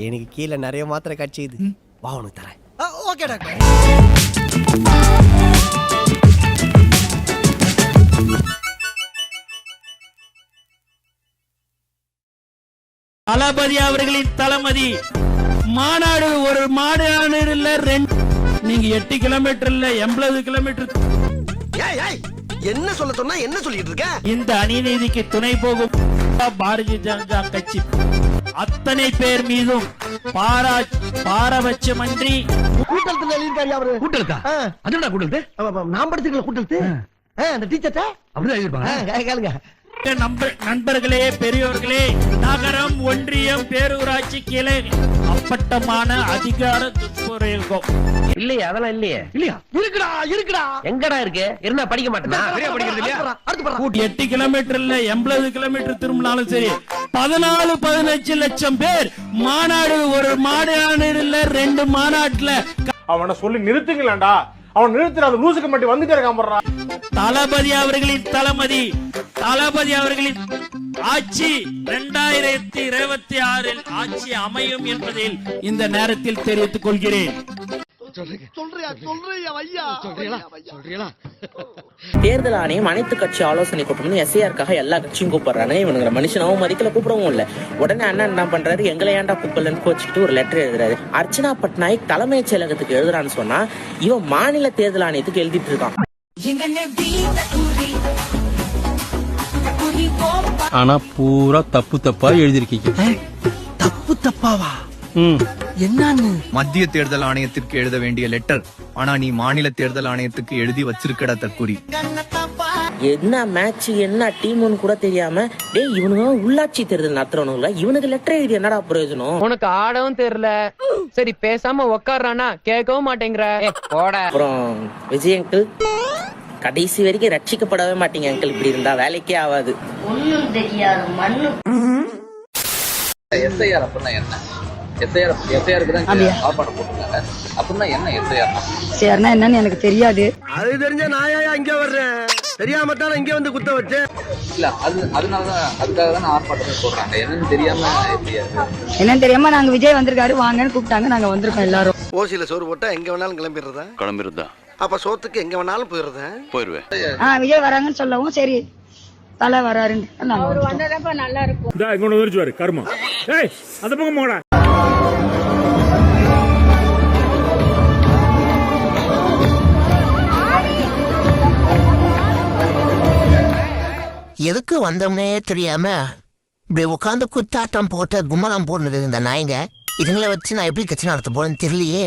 எனக்கு கீழே நிறைய மாத்திரை காட்சி இது வா உனக்கு தரேன். Okay doctor. தளபதி அவர்களின் தளபதி மாநாடு ஒரு மாநாடு இல்ல, நீங்க 8 கிலோமீட்டர் இல்ல 80 கிலோமீட்டர். என்ன சொல்ல சொன்னா என்ன சொல்லிட்டு இருக்க? இந்த அநீதிக்கு துணை போகும் பாரதிய ஜனதா கட்சி அத்தனை பேர் மீதும் பாரபட்சமன்றி கூட்டத்துல எழுதிருக்காரு அவரு. கூட்டலுக்கா? அதுடா கூட்டலுக்கு? நான் படிச்சிருக்கல கூட்டலுக்கு. அந்த டீச்சர்ட்ட அப்படிதான் எழுதிருப்பாங்க. கேளுங்க. நண்பர்களே, பெரியோர்களே, நகரம், ஒன்றியம், பேரூராட்சி கிளை அப்பட்டமான அதிகார துஷ்பிரயோகம் இல்லையா? அதெல்லாம் இல்லையே. இல்லையா? இருக்குடா. எங்கடா இருக்கு? இருந்தா படிக்க மாட்டேனா? சரியா படிக்கிறது இல்லையா? 8 கிலோமீட்டர் இல்ல 80 கிலோமீட்டர் திரும்பினாலும் சரி 14-15 லட்சம் பேர் மாநாடு ஒரு மாநாடு இல்ல 2 மாநாட்டுல அவனை சொல்லி நிறுத்துங்களேன்டா. அவன் நிறுத்துற அந்த லூசுக்கு மட்டும் வந்துட்டே இருக்கான். தளபதி அவர்களின் ஆட்சி 2026 ஆட்சி அமையும் என்பதில் இந்த நேரத்தில் தெரிவித்துக் கொள்கிறேன். தேர்தல் ஆணையம் அனைத்து கட்சி ஆலோசனை கூட்டம் எஸ்ஐஆருக்காக எல்லா கட்சியும் கூப்பிடுறாங்க. இவனுங்கிற மனுஷனாவும் மதிக்கல, கூப்பிடவும் இல்ல. உடனே அண்ணன் என்ன பண்றாரு, எங்களை ஏன்டா கூப்பிடலன்னு கோச்சிக்கிட்டு ஒரு லெட்டர் எழுதுறாரு. அர்ச்சனா பட்நாயக் தலைமைச் செயலகத்துக்கு எழுதுறான்னு சொன்னா இவன் மாநில தேர்தல் ஆணையத்துக்கு எழுதிட்டு இருக்கான். ஆனா பூரா தப்பா எழுதிருக்கீங்க. தப்பாவா? என்னன்னு? மத்திய தேர்தல் ஆணையத்திற்கு எழுத வேண்டிய லெட்டர், ஆனா நீ மாநில தேர்தல் ஆணையத்துக்கு எழுதி வச்சிருக்கடா தற்கூரி. என்ன மேட்ச் என்ன டீம்னு கூட தெரியாம டேய் இவனுங்க உள்ளாட்சி தேர்தல் நடத்துறவனுங்களா, இவனுக்கு லெட்டர் எழுதி என்னடா பிரயோஜனம்? உனக்கு ஆடவும் தெரியல, சரி பேசாம உக்காடுறானா கேட்கவும் மாட்டேங்கிற. அப்புறம் விஜய் அங்கிள் கடைசி வரைக்கும் ரட்சிக்கப்படவே மாட்டீங்க அங்கிள். இப்படி இருந்தா வேலைக்கே ஆகாது. ஒண்ணும் தெரியாது மண்ணு. எஸ்ஐஆர் அப்படின்னா என்ன? எஸ்ஐஆருக்கு தான் ஆர்ப்பாட்டம் போட்டுருக்காங்க. அப்படின்னா என்ன எஸ்ஐஆர்னா என்னன்னு எனக்கு தெரியாது. அது தெரிஞ்ச நாயா இங்க வர்றேன், தெரியாம தான் இங்க வந்து குத்த வச்சேன். இல்ல அதனாலதான் அதுக்காக தான் ஆர்ப்பாட்டம் போடுறாங்க. என்னன்னு தெரியாம நாங்க விஜய் வந்திருக்காரு வாங்கன்னு கூப்பிட்டாங்க, நாங்க வந்திருக்கோம் எல்லாரும். ஓசியில சோறு போட்டா எங்க வேணாலும் கிளம்பிடுறதா? அப்ப சோத்துக்கு எங்க வேணாலும் போயிருவேன். விஜய் வராங்கன்னு சொல்லவும் சரி தலை வராருன்னு அவர் வந்ததப்ப நல்லா இருக்கும். கர்மம் அந்த பக்கம் போடா. எதுக்கு வந்தோம்னே தெரியாம இப்படி உட்காந்து குத்தாட்டம் போட்டு கும்மலம் போடுறது இந்த நாய்ங்க. இதுங்களை வச்சு நான் எப்படி கட்சி நடத்த போறேன்னு தெரியலையே.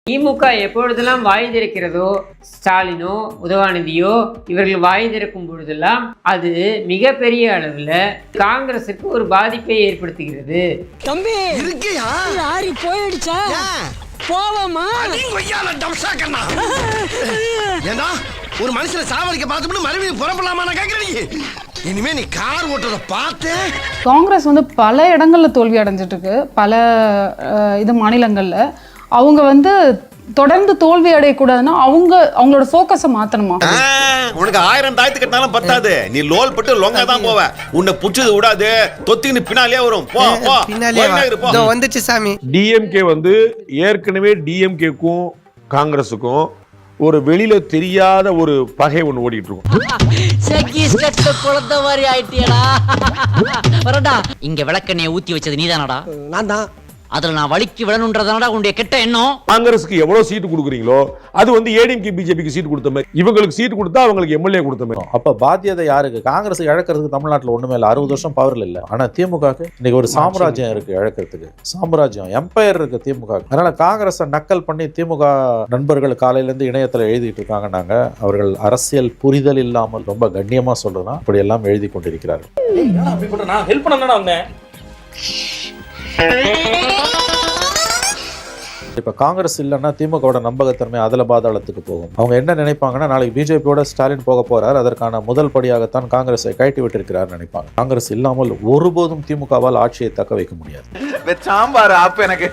திமுக எப்பொழுதெல்லாம் வாய் திறக்கிறதோ, ஸ்டாலினோ உதவாநிதியோ இவர்கள் வாய் திறக்கும் பொழுதெல்லாம் அது மிகப்பெரிய அளவுல காங்கிரசுக்கு ஒரு பாதிப்பை ஏற்படுத்துகிறது. தம்பி இருக்கியா? ஆரி போயிடுச்சா? போவோமா? ஏன்னா ஒரு மனுஷனை சாவடிக்க பார்த்து மறுபடியும் புறப்படலாமா நான் கேட்கிறேன். இனிமே நீ கார் ஓட்டுறத பார்த்து. காங்கிரஸ் வந்து பல இடங்கள்ல தோல்வி அடைஞ்சிட்டு இருக்கு. பல மாநிலங்கள்ல அவங்க தொடர்ந்து தோல்வி அடையக்கூடாதுன்னா அவங்களோட போக்கஸை மாத்தணுமா? உனக்கு 1000 தாயத்து கட்டினாலும் பத்தாது. நீ லோல் பட்டு லொங்க தான் போவ. உன்னை புடிச்சது விடாது, தொத்தின்னு பின்னாலே வரும். வந்துச்சு சாமி. டிஎம்கே ஏற்கனவே டிஎம்கேக்கும் காங்கிரஸுக்கும் ஒரு வெளியில தெரியாத ஒரு பகை ஒண்ணு ஓடிட்டு இருக்கும். இங்க விளக்கெண்ணெய் ஊத்தி வச்சது நீதானடா? நான் தான். அதுல நான் வலிக்கு விழணுன்றதானடா உன்னுடைய கெட்ட எண்ணம். காங்கிரஸுக்கு எவ்வளவு சீட்டு கொடுக்குறீங்களோ அது ஏடிஎம்கே பிஜேபிக்கு சீட்டு கொடுத்த மாதிரி, இவங்களுக்கு சீட்டு கொடுத்தா அவங்களுக்கு எம்எல்ஏ கொடுத்த மாதிரி. அப்ப பாத்தியதை யாருக்கு? காங்கிரஸ் இழக்கிறதுக்கு தமிழ்நாட்டுல ஒண்ணுமே இல்ல. 60 வருஷம் பவர்ல இல்ல. ஆனா திமுகக்கு இன்னைக்கு ஒரு சாம்ராஜ்யம் இருக்கு இழக்கிறதுக்கு. சாம்ராஜ்யம் எம்பையர் இருக்கு திமுக. அதனால காங்கிரஸை நக்கல் பண்ணி திமுக நண்பர்கள் காலையில இருந்து இணையத்துல எழுதிட்டு இருக்காங்க. நாங்க அவர்கள் அரசியல் புரிதல் இல்லாமல் ரொம்ப கண்ணியமா சொல்றதா இப்படி எல்லாம் எழுதி கொண்டிருக்கிறார்கள். இப்ப காங்கிரஸ் இல்லைன்னா திமுகவோட நம்பகத்தன்மை அதுல பாதாளத்துக்கு போகும். அவங்க என்ன நினைப்பாங்கன்னா, நாளைக்கு பிஜேபியோட ஸ்டாலின் போக போறார், அதற்கான முதல் படியாகத்தான் காங்கிரஸை கழட்டி விட்டிருக்கிறார் நினைப்பாங்க. காங்கிரஸ் இல்லாமல் ஒருபோதும் திமுகவால் ஆட்சியை தக்க வைக்க முடியாது. சாம்பார் அப்ப எனக்கு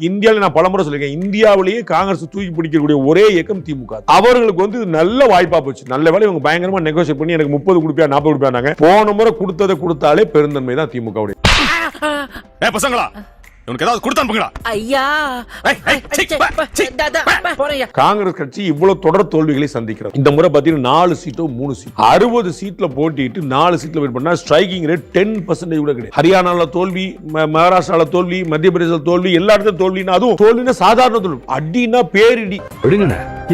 இந்தியாவில நான் பலமுறை சொல்லிருக்கேன், இந்தியாவிலேயே காங்கிரஸ் தூக்கி பிடிக்கக்கூடிய ஒரே இயக்கம் திமுக. அவர்களுக்கு வந்து நல்ல வாய்ப்பா போச்சு. நல்ல வேலை இவங்க பயங்கரமா நெகோசியேட் பண்ணி எனக்கு 30 கொடுப்பியா 40 கொடுப்பியாங்க. போன முறை கொடுத்ததை கொடுத்தாலே பெருந்தன்மை தான் திமுக. பசங்களா உனக்கு ஏதாவது கொடுத்தானுங்களா? ஐயா காங்கிரஸ் கட்சி இவ்வளவு தொடர் தோல்விகளை சந்திக்கிறது. இந்த முறை பாத்தீங்கன்னா 4 சீட்டோ 3 சீட் 60 சீட்ல போட்டிட்டு 4 சீட்ல வெயிட் பண்ணா ஸ்ட்ரைக்கிங் ரேட் 10% கூட கிடையாது. ஹரியானால தோல்வி, மகாராஷ்டிரால தோல்வி, மத்திய பிரதேச தோல்வி, எல்லா இடத்துலயும் தோல்வினா அதுவும் தோல்வினா சாதாரண தோல்வி, அடினா பேரிடி.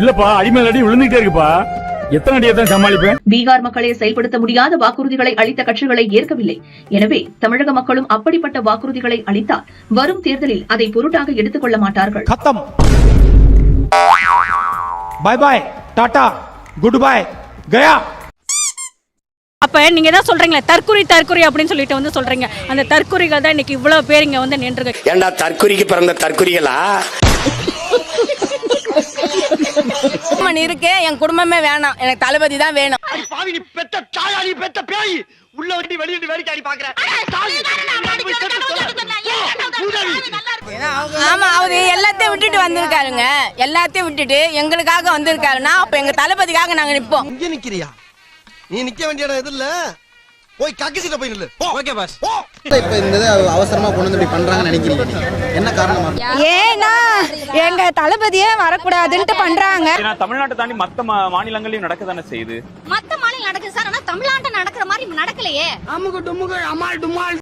இல்லப்பா அடிமேல் அடி விழுந்துட்டே இருக்குப்பா. எத்தனை அடியை தான் சமாளிப்பேன்? பீகார் மக்களை செயல்படுத்த முடியாத வாக்குறுதிகளை அளித்த கட்சிகளை ஏற்கவில்லை. எனவே தமிழக மக்களும் அப்படிப்பட்ட வாக்குறுதிகளை அளித்தால் வரும் தேர்தலில் அதை பொருட்டாக எடுத்துக் கொள்ள மாட்டார்கள். खत्म, bye bye, tata, good bye, गया. அப்ப நீங்க தான் சொல்றீங்களா தற்குறி அப்படின்னு சொல்லிட்டு வந்து சொல்றீங்க. அந்த தற்குறிகள் தான் இன்னைக்கு இவ்வளவு பேர் இங்க வந்து நின்றுங்க. ஏண்டா தற்குறிக்கு பிறந்த தற்குறிகளா? இருக்கு என் குடும்பமே வேணாம், எனக்கு தளபதி தான் வேணும். ஆமா, அவரு எல்லாத்தையும் விட்டுட்டு வந்திருக்காருங்க. எல்லாத்தையும் விட்டுட்டு எங்களுக்காக வந்திருக்காருன்னா அப்ப எங்க தளபதிக்காக நாங்க நிப்போம். இங்க நிக்கிறியா? நீ நிக்க வேண்டிய இடம் எது இல்ல, போய் கக்கிசில போய் நில்லு. Okay boss. இப்ப இந்த அவசரமா கொண்டு வந்து இப்படி பண்றாங்கன்னு நினைக்கிறீங்க, என்ன காரணமா? ஏன்னா எங்க தளபதியே வரக்கூடாதுன்னு பண்றாங்க. தமிழ்நாட்டை தாண்டி மத்த மாநிலங்களையும் நடக்கதானே செய்யுது. மத்த மாநிலம் நடக்குது சார், ஆனா தமிழ்நாட்டுல நடக்கிற மாதிரி நடக்கலையே. அமுகு டுமுகு அமால் டுமால்.